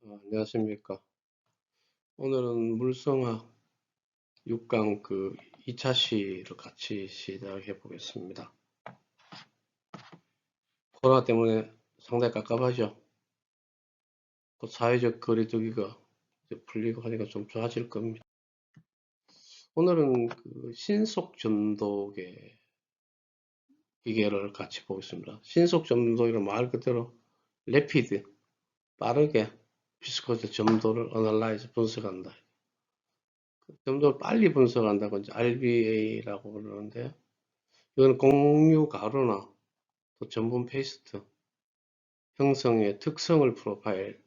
안녕하십니까. 오늘은 물성화 6강 2차 시를 같이 시작해 보겠습니다. 코로나 때문에 상당히 깝깝하죠. 또 사회적 거리두기가 이제 풀리고 하니까 좀 좋아질 겁니다. 오늘은 신속 점도계 기계를 같이 보겠습니다. 신속 점도기는 말 그대로 레피드, 빠르게 비스코스 점도를 어널라이즈 분석한다. 점도를 빨리 분석한다고 이제 RBA라고 그러는데, 이건 공유 가루나 또 전분 페이스트 형성의 특성을 프로파일,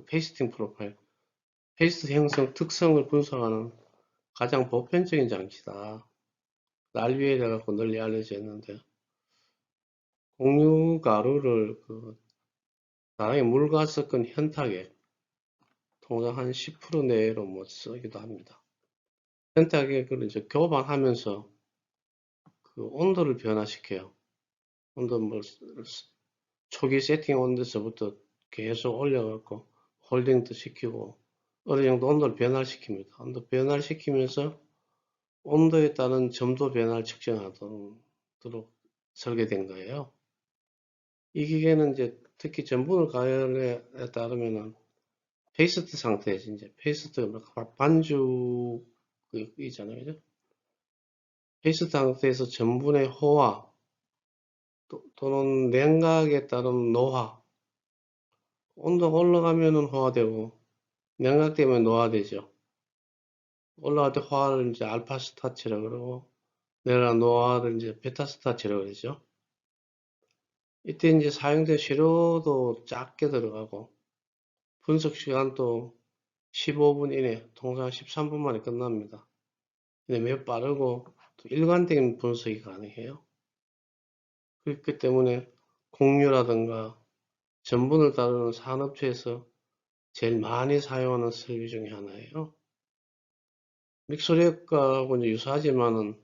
페이스팅 프로파일, 페이스트 형성 특성을 분석하는 가장 보편적인 장치다. RBA라 갖고 널리 알려져 있는데, 공유 가루를 나중에 물과 섞은 현탁에 통상 한 10% 내로 뭐 쓰기도 합니다. 현탁에 그걸 이제 교반하면서 온도를 변화시켜요. 온도 초기 세팅 온도에서부터 계속 올려갖고 홀딩도 시키고 어느 정도 온도를 변화시킵니다. 온도 변화를 시키면서 온도에 따른 점도 변화를 측정하도록 설계된 거예요. 이 기계는 이제 특히 전분을 가열에 따르면은 페이스트 상태에서 이제 페이스트가 반죽 있잖아요, 그죠? 페이스트 상태에서 전분의 호화 또는 냉각에 따른 노화, 온도가 올라가면은 호화되고 냉각되면 노화되죠. 올라갈 때 화를 이제 알파 스타치라고 그러고 내려간 노화를 이제 베타 스타치라고 그러죠. 이때 이제 사용된 시료도 작게 들어가고 분석 시간도 15분 이내, 통상 13분 만에 끝납니다. 근데 매우 빠르고 또 일관된 분석이 가능해요. 그렇기 때문에 공유라든가 전분을 다루는 산업체에서 제일 많이 사용하는 설비 중에 하나예요. 믹서리액하고 이제 유사하지만은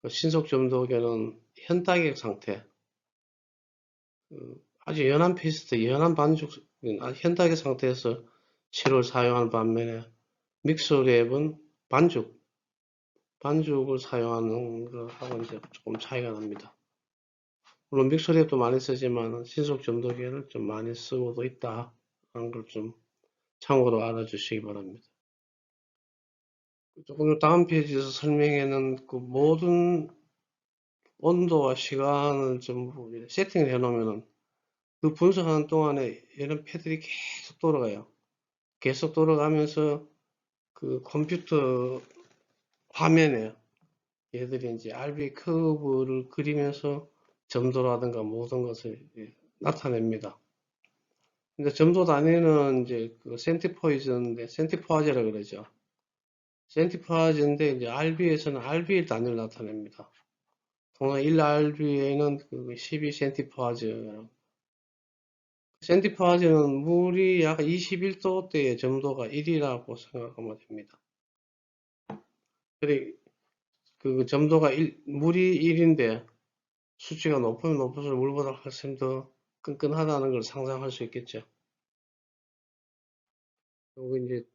신속 점도계는 현타격 상태, 아주 연한 페이스트, 연한 반죽, 현타격 상태에서 실을 사용하는 반면에 믹서랩은 반죽을 사용하는 거하고 이제 조금 차이가 납니다. 물론 믹서랩도 많이 쓰지만 신속 점도계를 좀 많이 쓰고도 있다 하는 걸 좀 참고로 알아주시기 바랍니다. 조금 다음 페이지에서 설명에는 모든 온도와 시간을 전부 세팅을 해 놓으면은 분석하는 동안에 이런 패들이 계속 돌아가요. 계속 돌아가면서 컴퓨터 화면에 얘들이 이제 RB 커브를 그리면서 점도라든가 모든 것을 나타냅니다. 근데 점도 단위는 이제 센티포이즈인데, 센티포아제라 그러죠. 센티포아제인데 이제 RB에서는 RB 단위를 나타냅니다. 통상 1RB에는 12센티포아제. 센티포아제는 물이 약 21도대의 점도가 1이라고 생각하면 됩니다. 점도가 물이 1인데 수치가 높으면 높을수록 물보다 훨씬 더 끈끈하다는 걸 상상할 수 있겠죠. 그리고 이제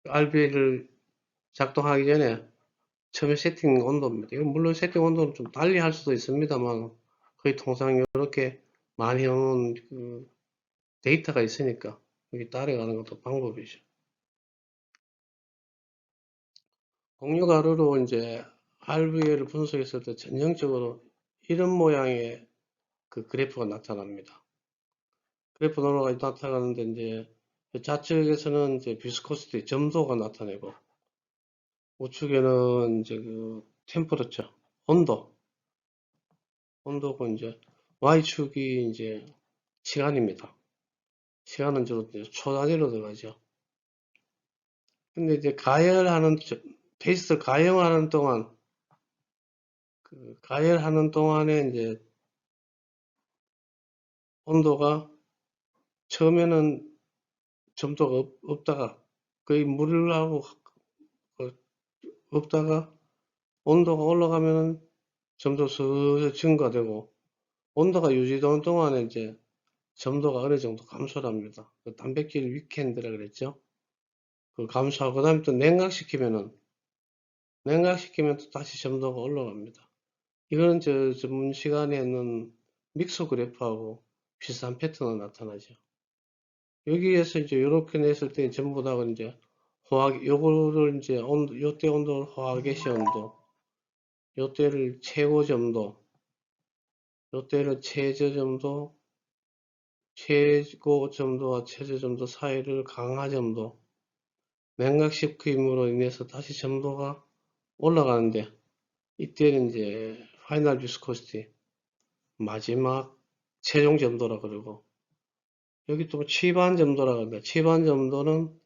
RB를 작동하기 전에 처음에 세팅 온도입니다. 이건 물론 세팅 온도는 좀 달리 할 수도 있습니다만 거의 통상 이렇게 많이 해놓은 데이터가 있으니까 여기 따라가는 것도 방법이죠. 공유 가루로 이제 RV를 분석했을 때 전형적으로 이런 모양의 그래프가 나타납니다. 그래프 넘어가 나타나는데 이제 좌측에서는 이제 비스코시티 점도가 나타내고 우측에는 이제 템퍼러처 온도고 이제 Y축이 이제 시간입니다. 시간은 주로 초 단위로 들어가죠. 근데 이제 페이스트 가열하는 동안 가열하는 동안에 이제 온도가 처음에는 점도가 없다가 거의 물하고 없다가 온도가 올라가면은 점도 서서히 증가되고 온도가 유지되는 동안에 이제 점도가 어느 정도 감소를 합니다. 그 단백질 위켄드라 그랬죠. 그 감소하고 그다음에 또 냉각시키면 또 다시 점도가 올라갑니다. 이거는 전문 시간에는 믹서 그래프하고 비슷한 패턴이 나타나죠. 여기에서 이제 이렇게 냈을 때 전부 다 이제 요거를 이제 요때 온도를 화학개시 온도, 요때를 최고 점도, 요때를 최저 점도, 최고 점도와 최저 점도 사이를 강화 점도, 냉각시킴으로 인해서 다시 점도가 올라가는데, 이때는 이제 파이널 비스코시티, 마지막 최종 점도라 그러고, 여기 또 치반 점도라고 합니다. 치반 점도는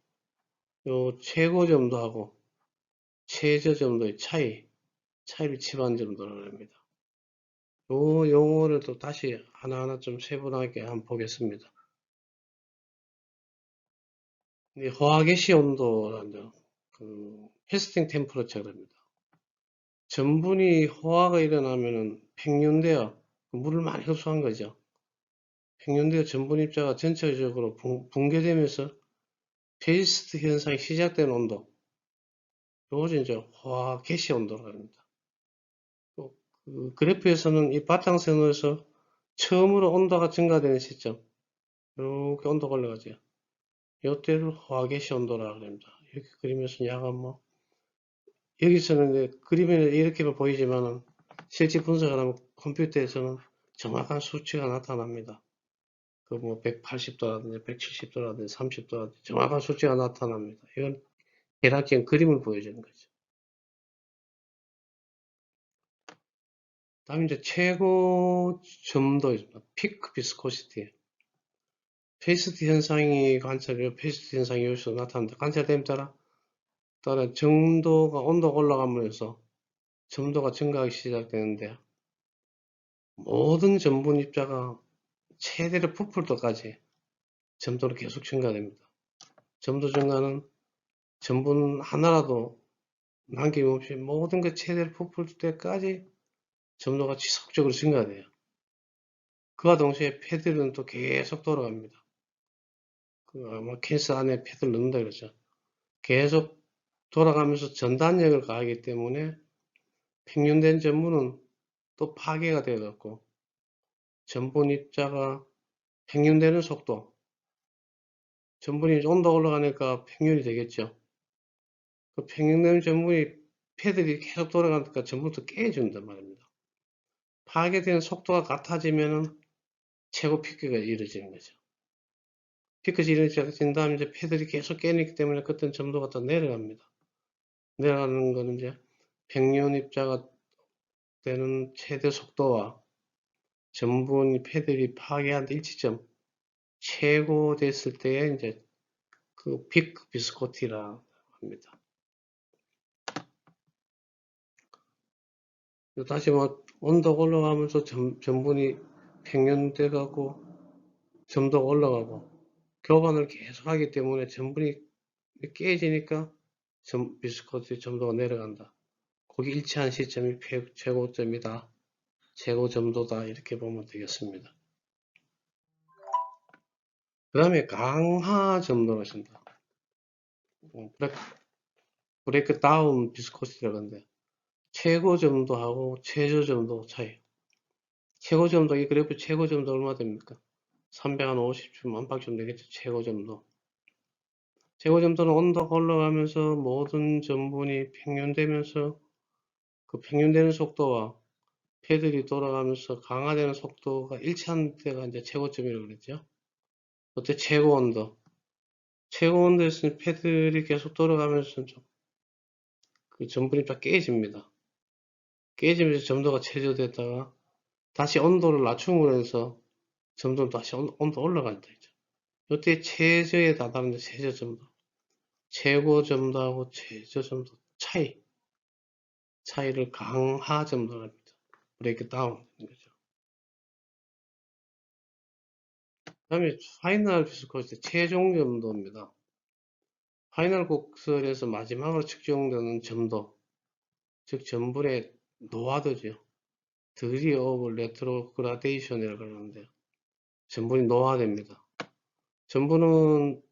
요 최고 점도하고 최저 점도의 차이를 치반 점도라고 합니다. 요 용어를 또 다시 하나하나 좀 세분하게 한번 보겠습니다. 이 화학개시 온도라는 그 테스팅 템퍼러처랍니다. 전분이 호화가 일어나면은 팽윤되어 물을 많이 흡수한 거죠. 팽윤되어 전분 입자가 전체적으로 붕괴되면서 페이스트 현상이 시작된 온도, 요것이 이제 화학개시 온도라고 합니다. 그 그래프에서는 이 바탕선에서 처음으로 온도가 증가되는 시점, 이렇게 온도가 올라가죠. 이때를 화학개시 온도라고 합니다. 이렇게 그리면서 약간 뭐 여기서는 이제 그림에 이렇게만 보이지만은 실제 분석을 하면 컴퓨터에서는 정확한 수치가 나타납니다. 그 뭐 180도라든지 170도라든지 30도라든지 정확한 수치가 나타납니다. 이건 계량적인 그림을 보여주는 거죠. 다음 이제 최고 점도 있습니다. 피크 비스코시티. 페이스트 현상이 페이스트 현상이 여기서 나타납니다. 관찰됨에 따라 정도가 온도가 올라가면서 점도가 증가하기 시작되는데 모든 전분 입자가 최대로 부풀 때까지 점도는 계속 증가됩니다. 점도 증가는 전분 하나라도 남김없이 모든 게 최대로 부풀 때까지 점도가 지속적으로 증가돼요. 그와 동시에 패드는 또 계속 돌아갑니다. 아마 캔스 안에 패드를 넣는다 그러죠. 계속 돌아가면서 전단력을 가하기 때문에 평균된 전분은 또 파괴가 되어갖고 전분 입자가 평균되는 속도, 전분이 온도가 올라가니까 평균이 되겠죠. 그 평균되는 전분이 패들이 계속 돌아가니까 전분도 깨진단 말입니다. 파괴되는 속도가 같아지면은 최고 피크가 이루어지는 거죠. 피크가 이루어진 다음에 이제 패들이 계속 깨지기 때문에 그때는 점도가 더 내려갑니다. 내려가는 거는 이제 평균 입자가 되는 최대 속도와 전분이 패들이 파괴한 일치점 최고 됐을 때에 이제 그 피크 비스코티라 합니다. 다시 뭐 온도가 올라가면서 전분이 평균돼 가고 점도가 올라가고 교반을 계속 하기 때문에 전분이 깨지니까 비스코티 점도가 내려간다. 거기 일치한 시점이 최고점이다. 최고 점도다. 이렇게 보면 되겠습니다. 그 다음에 강화 점도가 있습니다. 브레이크 다운 비스코시티라고 하는데 최고 점도하고 최저 점도 차이. 최고 점도, 이 그래프 최고 점도 얼마 됩니까? 350쯤 안팎쯤 되겠죠. 최고 점도. 최고 점도는 온도가 올라가면서 모든 전분이 평균되면서 그 평균되는 속도와 패들이 돌아가면서 강화되는 속도가 일치한 때가 이제 최고점이라고 그랬죠. 그때 최고 온도. 최고 온도에서는 패들이 계속 돌아가면서 그 전분이 다 깨집니다. 깨지면서 점도가 최저됐다가 다시 온도를 낮춤으로 해서 점점 다시 온도 올라간다. 이때 최저에 다다르는 최저 점도. 최고 점도하고 최저 점도 차이를 강화 점도로 합니다. 브레이크 다운 거죠. 그 다음에 파이널 비스코시티 최종 점도입니다. 파이널 곡선에서 마지막으로 측정되는 점도, 즉 전분의 노화도죠. 드그리 오브 레트로그라데이션이라고 하는데 전분이 노화됩니다. 전분은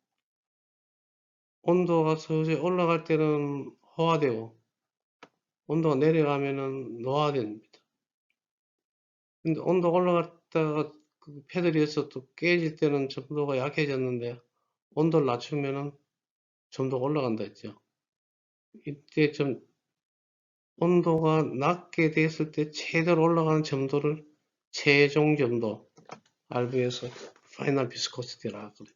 온도가 서서히 올라갈 때는 호화되고 온도가 내려가면은 노화됩니다. 근데 온도가 올라갔다가 그 패드리에서 또 깨질 때는 점도가 약해졌는데 온도를 낮추면은 점도가 올라간다 했죠. 이때 좀 온도가 낮게 됐을 때 최대로 올라가는 점도를 최종 점도, RV에서 파이널 비스코시티라고 합니다.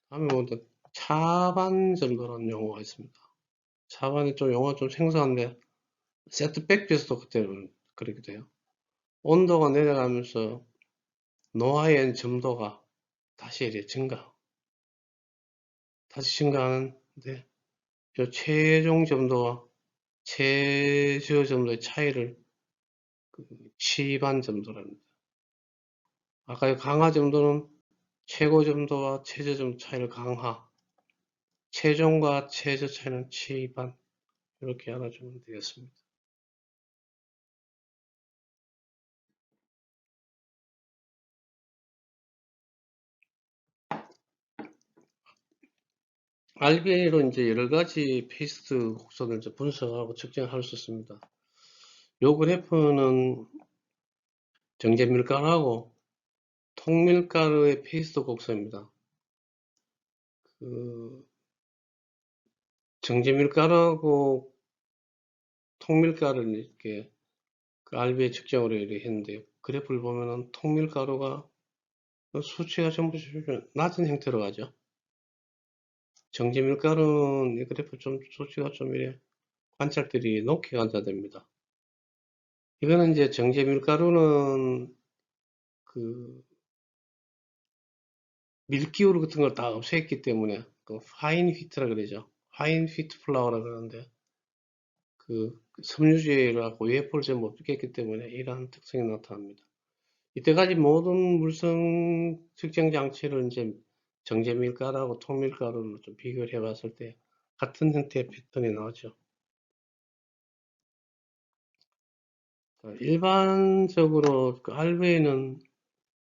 다음에 먼저 차반 점도라는 용어가 있습니다. 차반이 좀 용어가 좀 생소한데 세트백 비스도 그때는 그렇게 돼요. 온도가 내려가면서 노화의 점도가 다시 이제 다시 증가하는데 저 최종 점도와 최저 점도의 차이를 치반 점도랍니다. 아까 강화 점도는 최고 점도와 최저 점도 차이를 강화, 최종과 최저 차이는 치반, 이렇게 알아주면 되겠습니다. RBA로 이제 여러 가지 페이스트 곡선을 이제 분석하고 측정할 수 있습니다. 요 그래프는 정제밀가루하고 통밀가루의 페이스트 곡선입니다. 그 정제밀가루하고 통밀가루를 이렇게 그 RBA 측정으로 이렇게 했는데요. 그래프를 보면은 통밀가루가 수치가 전부 낮은 형태로 가죠. 정제밀가루는 이 그래프 좀 수치가 좀 이래 관찰들이 높게 관찰됩니다. 이거는 이제 정제밀가루는 그 밀기울 같은 걸 다 없앴기 때문에 그 파인 휘트라 그러죠. 파인 휘트 플라워라 그러는데 그 섬유질을 갖고 웨이퍼를 전부 없앴기 때문에 이러한 특성이 나타납니다. 이때까지 모든 물성 측정 장치를 이제 정제밀가루하고 통밀가루를 좀 비교를 해봤을 때 같은 형태의 패턴이 나오죠. 일반적으로 그 RV는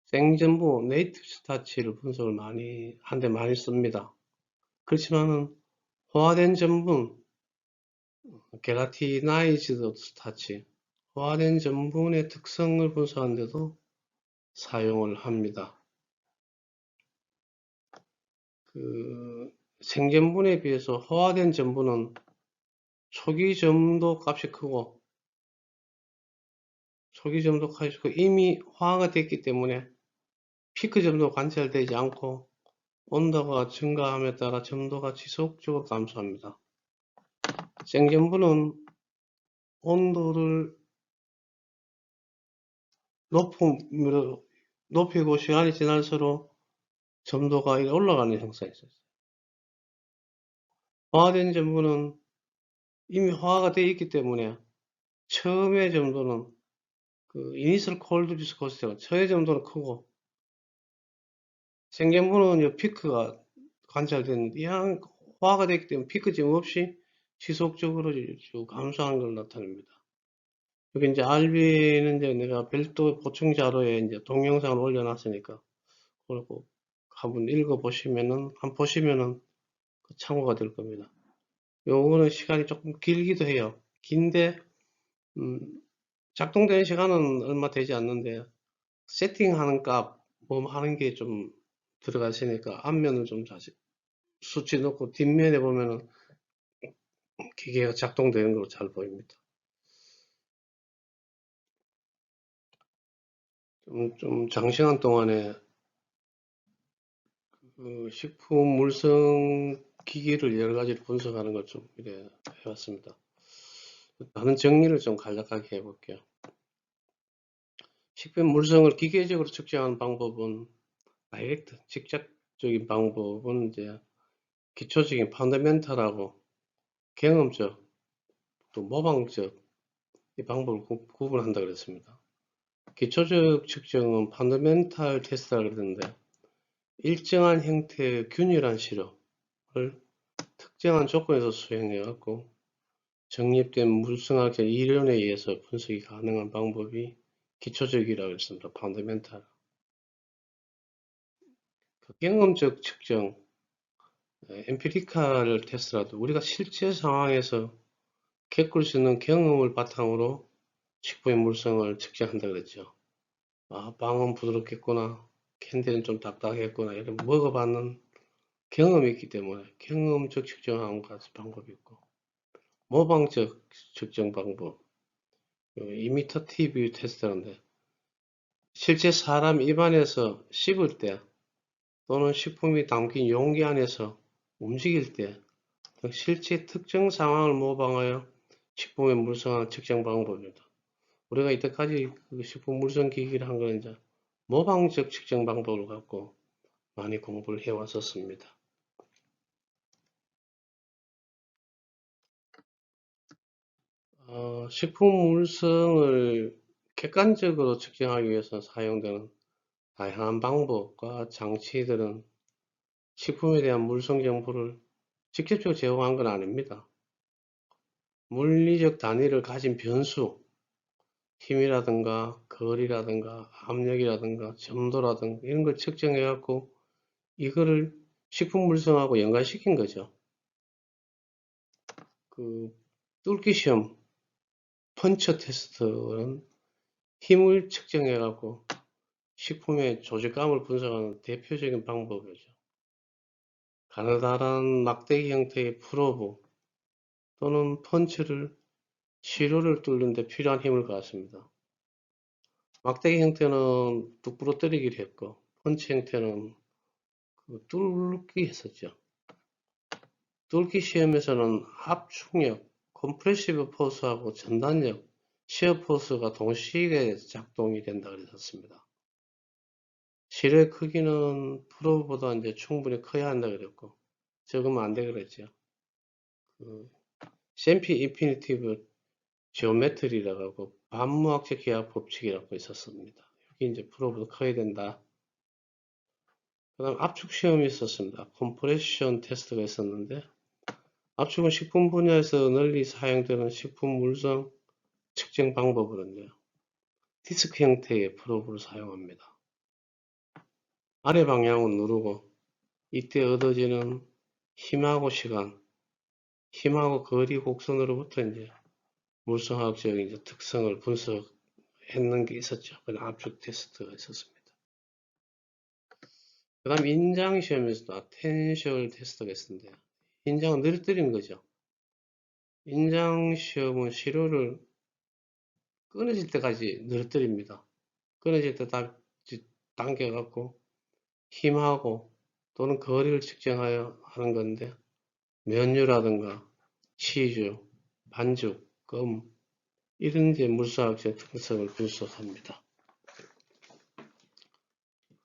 생전부 네이티브 스타치를 분석을 많이 씁니다. 그렇지만은 호화된 전분, 게라티나이즈드 스타치, 호화된 전분의 특성을 분석하는데도 사용을 합니다. 그 생전분에 비해서 호화된 전분은 초기 점도 값이 크고 이미 호화가 됐기 때문에 피크 점도 관찰되지 않고 온도가 증가함에 따라 점도가 지속적으로 감소합니다. 생전분은 온도를 높이고 시간이 지날수록 점도가 올라가는 형상이 있어요. 화된 점도는 이미 화가 되어 있기 때문에 처음의 점도는 그 이니셜 콜드 비스코시티가 처의 점도는 크고 생전분은 피크가 관찰되는데 이한 화가 되기 때문에 피크 점 없이 지속적으로 쭉 감소하는 걸 나타냅니다. 여기 이제 RB는 이제 내가 별도 보충 자료에 이제 동영상을 올려놨으니까 그리고 한번 읽어보시면은 참고가 될 겁니다. 요거는 시간이 조금 길기도 해요. 긴데 작동되는 시간은 얼마 되지 않는데 세팅하는 값 뭐 하는 게 좀 들어가시니까 앞면을 좀 다시 수치 넣고 뒷면에 보면은 기계가 작동되는 걸로 잘 보입니다. 좀 장시간 동안에 그 식품 물성 기기를 여러 가지를 분석하는 걸 좀 이래 해봤습니다. 다른 정리를 좀 간략하게 해볼게요. 식품 물성을 기계적으로 측정하는 방법은 다이렉트, 직접적인 방법은 이제 기초적인 펀더멘탈하고 경험적, 또 모방적 이 방법을 구분한다 그랬습니다. 기초적 측정은 펀더멘탈 테스트라 그랬는데 일정한 형태의 균일한 시료를 특정한 조건에서 수행해 갖고 정립된 물성학적 이론에 의해서 분석이 가능한 방법이 기초적이라고 했습니다. 펀더멘탈. 경험적 측정, 엠피리칼 테스트라도 우리가 실제 상황에서 겪을 수 있는 경험을 바탕으로 식품의 물성을 측정한다 그랬죠. 아, 빵은 부드럽겠구나. 캔디는 좀 딱딱했구나. 이런 먹어봤는 경험이 있기 때문에 경험적 측정하는 방법이 있고, 모방적 측정 방법, 이미터티브 테스트인데 실제 사람 입안에서 씹을 때 또는 식품이 담긴 용기 안에서 움직일 때 실제 특정 상황을 모방하여 식품의 물성을 측정 방법입니다. 우리가 이때까지 그 식품 물성 기기를 한 건 이제 모방적 측정 방법을 갖고 많이 공부를 해 왔었습니다. 식품 물성을 객관적으로 측정하기 위해서 사용되는 다양한 방법과 장치들은 식품에 대한 물성 정보를 직접적으로 제공한 건 아닙니다. 물리적 단위를 가진 변수, 힘이라든가 거리라든가 압력이라든가 점도라든가 이런 걸 측정해 갖고 이거를 식품 물성하고 연관시킨 거죠. 그 뚫기 시험, 펀처 테스트는 힘을 측정해 갖고 식품의 조직감을 분석하는 대표적인 방법이죠. 가느다란 막대기 형태의 프로브 또는 펀치를 시료를 뚫는 데 필요한 힘을 가했습니다. 막대기 형태는 뚝 부러뜨리기를 했고 펀치 형태는 뚫기 했었죠. 뚫기 시험에서는 압축력, 컴프레시브 포스하고 전단력, 시어 포스가 동시에 작동이 된다 그랬었습니다. 실의 크기는 프로보다 이제 충분히 커야 한다 그랬고 적으면 안 돼 그랬죠. 샘피 인피니티브 지오메트리라고 하고 반무학적 기하 법칙이라고 있었습니다. 여기 이제 프로보다 커야 된다. 그 다음 압축 시험이 있었습니다. 컴프레션 테스트가 있었는데 압축은 식품 분야에서 널리 사용되는 식품 물성 측정 방법으로는요. 디스크 형태의 프로브를 사용합니다. 아래 방향을 누르고 이때 얻어지는 힘하고 시간, 힘하고 거리 곡선으로부터 이제 물성학적인 이제 특성을 분석했는 게 있었죠. 그 압축 테스트가 있었습니다. 그 다음 인장 시험에서도 아텐셜 테스트가 있었는데 인장은 늘어뜨리는 거죠. 인장 시험은 시료를 끊어질 때까지 늘어뜨립니다. 끊어질 때 당겨갖고 힘하고 또는 거리를 측정하여 하는 건데 면류라든가 치주, 반죽, 껌 이런 게 물성학적 특성을 분석합니다.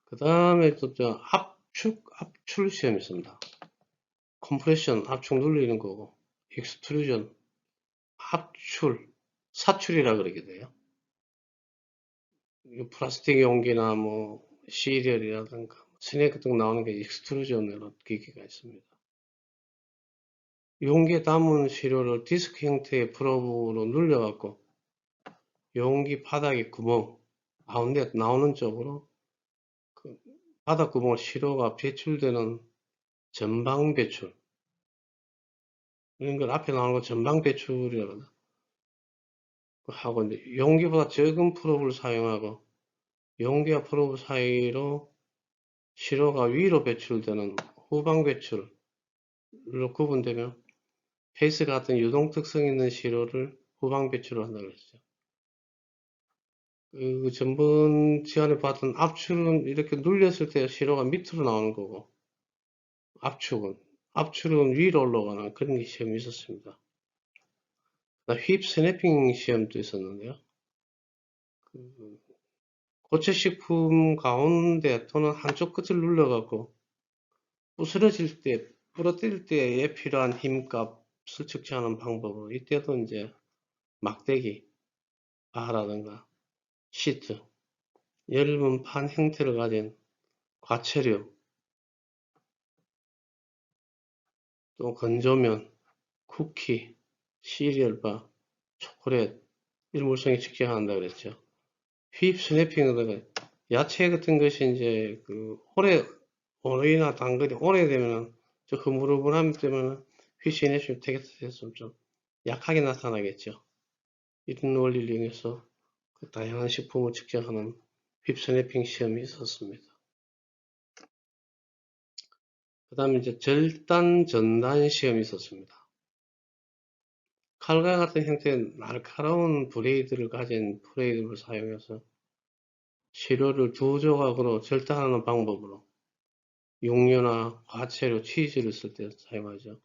그 다음에 또 압출 시험이 있습니다. 컴프레션, 압축 눌리는 거고 익스트루전, 압출, 사출이라 그러게 돼요. 플라스틱 용기나 뭐 시리얼이라든가 스낵 같은 거 나오는 게 익스트루전으로 기기가 있습니다. 용기에 담은 시료를 디스크 형태의 프로브로 눌려갖고 용기 바닥에 구멍, 가운데 나오는 쪽으로 그 바닥 구멍을 시료가 배출되는 전방 배출, 이런 걸 앞에 나오는 거 전방 배출이라고 하고 이제 용기보다 적은 프로브를 사용하고 용기와 프로브 사이로 시료가 위로 배출되는 후방 배출로 구분되면 페이스 같은 유동 특성 있는 시료를 후방 배출을 한다고 했죠. 그 전번 시간에 봤던 압축은 이렇게 눌렸을 때 시료가 밑으로 나오는 거고 압축은 위로 올라가는 그런 시험이 있었습니다. 휩 스냅핑 시험도 있었는데요. 고체식품 가운데 또는 한쪽 끝을 눌러갖고 부스러질 때, 부러뜨릴 때에 필요한 힘값을 측정하는 방법으로 이때도 이제 막대기, 바라든가 시트, 얇은 판 형태를 가진 과체류, 또 건조면, 쿠키, 시리얼바, 초콜릿, 이런 물성이 측정한다 그랬죠. 휘입 스냅핑은 야채 같은 것이 이제 오래나 당근이 오래되면은 저 흐물흐물함 때문에 휘 스냅핑 텍스트에서 좀 약하게 나타나겠죠. 이런 원리를 이용해서 그 다양한 식품을 측정하는 휘입 스냅핑 시험이 있었습니다. 그 다음에 이제 절단 전단 시험이 있었습니다. 칼과 같은 형태의 날카로운 브레이드를 가진 브레이드를 사용해서 시료를 두 조각으로 절단하는 방법으로 육류나 과채료, 치즈를 쓸 때 사용하죠.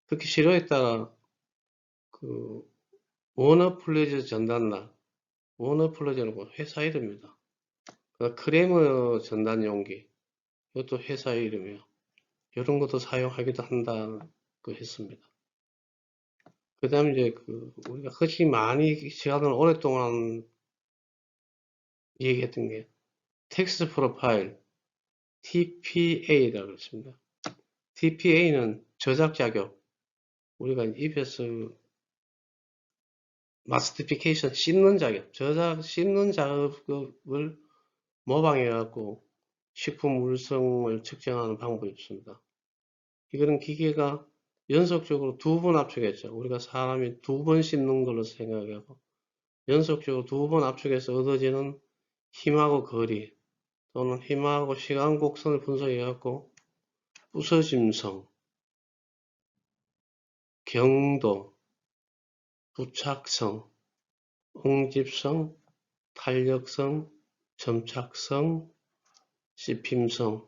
특히 시료에 따라 그 워너플레저 전단나, 워너플레저는 회사 이름입니다. 크레머 전단 용기, 이것도 회사 이름이에요. 이런 것도 사용하기도 한다고 했습니다. 그 다음에 이제 우리가 흔히 많이 시간을 오랫동안 얘기했던 게 텍스트 프로파일, TPA라고 했습니다. TPA는 저작 자격, 우리가 입에서 마스티피케이션 씹는 자격, 씹는 작업을 모방해갖고 식품 물성을 측정하는 방법이 있습니다. 이거는 기계가 연속적으로 두 번 압축했죠. 우리가 사람이 두 번 씹는 걸로 생각하고 연속적으로 두 번 압축해서 얻어지는 힘하고 거리 또는 힘하고 시간 곡선을 분석해갖고 부서짐성, 경도, 부착성, 응집성, 탄력성, 점착성, 씹힘성,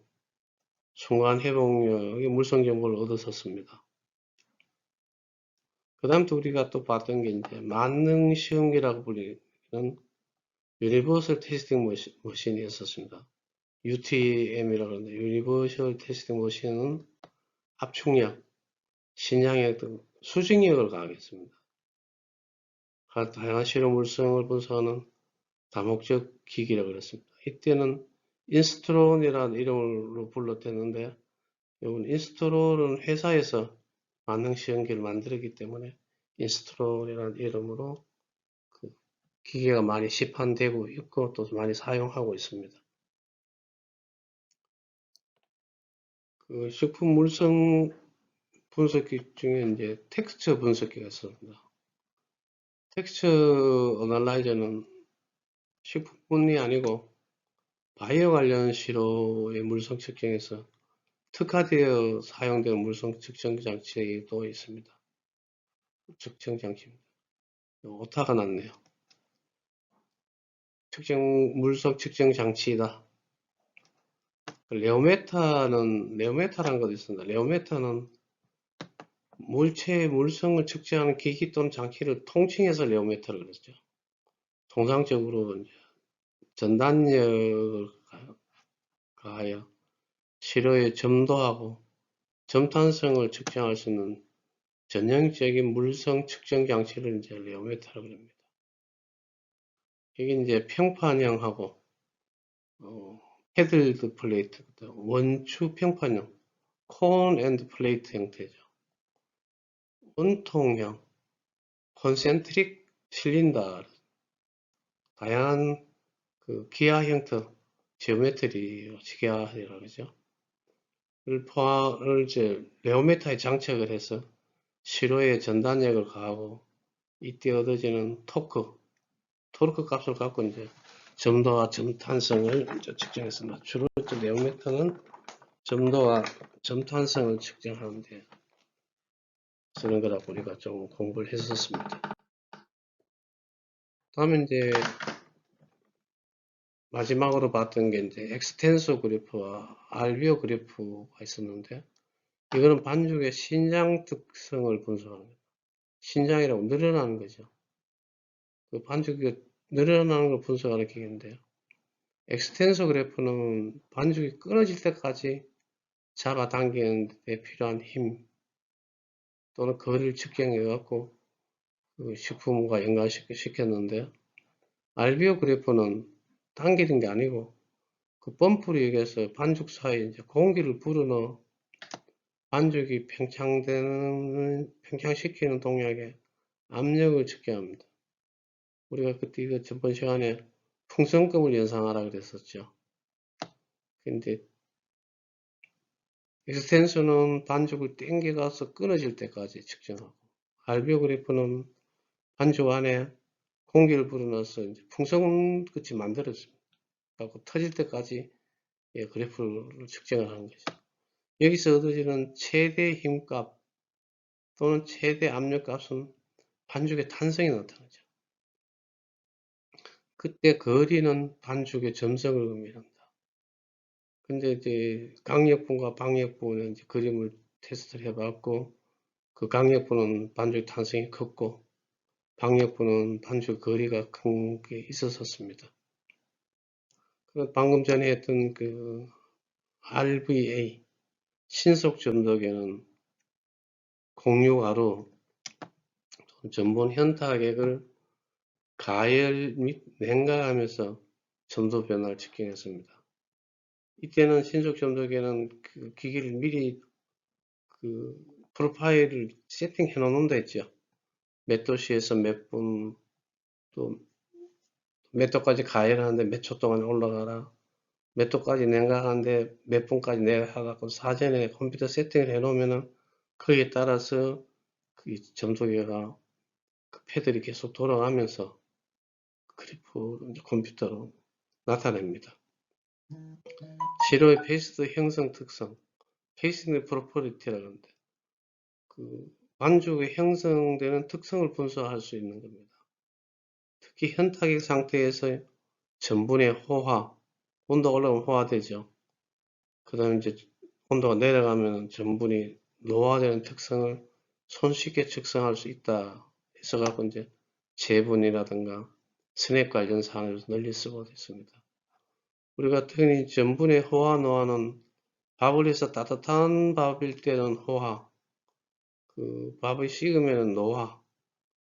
순간 회복력의 물성 정보를 얻었었습니다. 그 다음부터 우리가 또 봤던 게 이제 만능 시험기라고 불리는 유니버설 테스팅 머신이 있었습니다. UTM이라고 하는데 유니버설 테스팅 머신은 압축력, 신양력 등 수직력을 가하겠습니다. 다양한 실험 물성을 분석하는 다목적 기기라고 그랬습니다. 이때는 인스트론이라는 이름으로 불렀댔는데 이건 인스트론은 회사에서 만능 시험기를 만들었기 때문에 인스트론이라는 이름으로 그 기계가 많이 시판되고 있고 또 많이 사용하고 있습니다. 그 식품 물성 분석기 중에 이제 텍스처 분석기가 있습니다. 텍스처 어널라이저는 식품뿐이 아니고 바이오 관련 시료의 물성 측정에서 특화되어 사용되는 물성 측정 장치도 있습니다. 측정 장치입니다. 오타가 났네요. 물성 측정 장치이다. 레오메타라는 것도 있습니다. 레오메타는 물체의 물성을 측정하는 기기 또는 장치를 통칭해서 레오메타를 그랬죠. 통상적으로 이제 전단력을 가하여 시료의 점도하고 점탄성을 측정할 수 있는 전형적인 물성 측정 장치를 이제 레오메타라고 합니다. 이게 이제 평판형하고 패들드 플레이트, 원추 평판형, 콘 앤드 플레이트 형태죠. 원통형, 콘센트릭 실린더, 다양한 그 기하 형태, 지오메트리, 기하라고 그러죠. 를 이제 레오메타에 장착을 해서 시로의 전단력을 가하고 이때 얻어지는 토르크 값을 갖고 이제 점도와 점탄성을 이제 측정했습니다. 주로 레오메타는 점도와 점탄성을 측정하는데 쓰는 거라고 우리가 좀 공부를 했었습니다. 다음에 이제 마지막으로 봤던 게 이제 엑스텐소 그래프와 알비오 그래프가 있었는데 이거는 반죽의 신장 특성을 분석합니다. 신장이라고 늘어나는 거죠. 그 반죽이 늘어나는 걸 분석하는 기계인데요. 엑스텐소 그래프는 반죽이 끊어질 때까지 잡아당기는 데 필요한 힘 또는 거리를 측정해 갖고 그 식품과 연관시켰는데요. 알비오 그래프는 당기는 게 아니고 그 펌프를 이용해서 반죽 사이에 이제 공기를 불어넣어 반죽이 팽창시키는 동약에 압력을 적게 합니다. 우리가 그때 이거 저번 시간에 풍선껌을 연상하라 그랬었죠. 근데 익스텐션은 반죽을 당겨가서 끊어질 때까지 측정하고, 알비오그래프는 반죽 안에 공기를 불어넣어서 이제 풍선끝이 만들어집니다. 그리고 터질 때까지 그래프를 측정을 하는 거죠. 여기서 얻어지는 최대 힘값 또는 최대 압력값은 반죽의 탄성이 나타나죠. 그때 거리는 반죽의 점성을 의미합니다. 근데 이제 강력분과 방력분은 이제 그림을 테스트를 해봤고, 그 강력분은 반죽 탄성이 컸고, 방력분은 반죽 거리가 큰 게 있었습니다. 방금 전에 했던 그 RVA 신속 점도계는 공유가로 전분 현타액을 가열 및 냉각하면서 점도 변화를 측정했습니다. 이때는 신속 점도계는 그 기기를 미리 그 프로파일을 세팅해 놓는다 했죠. 몇 도씨에서 몇 분, 또 몇 도까지 가열하는데 몇 초 동안 올라가라. 몇 도까지 냉각하는데 몇 분까지 내려가갖고 사전에 컴퓨터 세팅을 해 놓으면은 거기에 따라서 그 점도계가 그 패들이 계속 돌아가면서 그래프 컴퓨터로 나타냅니다. 시로의 페이스트 형성 특성, 페이스트 프로퍼리티라고 하는데 그 반죽에 형성되는 특성을 분석할 수 있는 겁니다. 특히 현타격 상태에서 전분의 호화, 온도가 올라가면 호화되죠. 그 다음에 이제 온도가 내려가면 전분이 노화되는 특성을 손쉽게 측정할 수 있다 해서 갖고 이제 제분이라든가 스냅 관련 사안에서 널리 쓰고 있습니다. 우리가 흔히 전분의 호화 노화는 밥을 해서 따뜻한 밥일 때는 호화, 그 밥이 식으면 노화,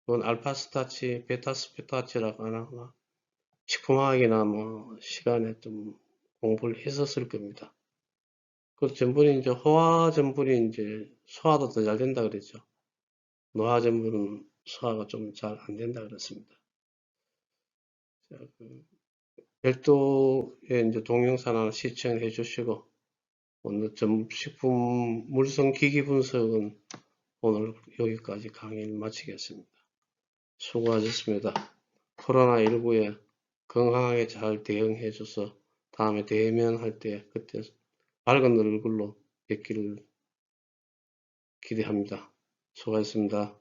그건 알파스타치, 베타스타치라고 하나 식품화학이나 뭐 시간에 좀 공부를 했었을 겁니다. 그 전분이 이제 호화 전분이 이제 소화도 더 잘 된다 그랬죠. 노화 전분은 소화가 좀 잘 안 된다 그랬습니다. 자, 그 별도의 이제 동영상 하나 시청해 주시고 오늘 식품 물성 기기 분석은 오늘 여기까지 강의를 마치겠습니다. 수고하셨습니다. 코로나19에 건강하게 잘 대응해 줘서 다음에 대면할 때 그때 밝은 얼굴로 뵙기를 기대합니다. 수고하셨습니다.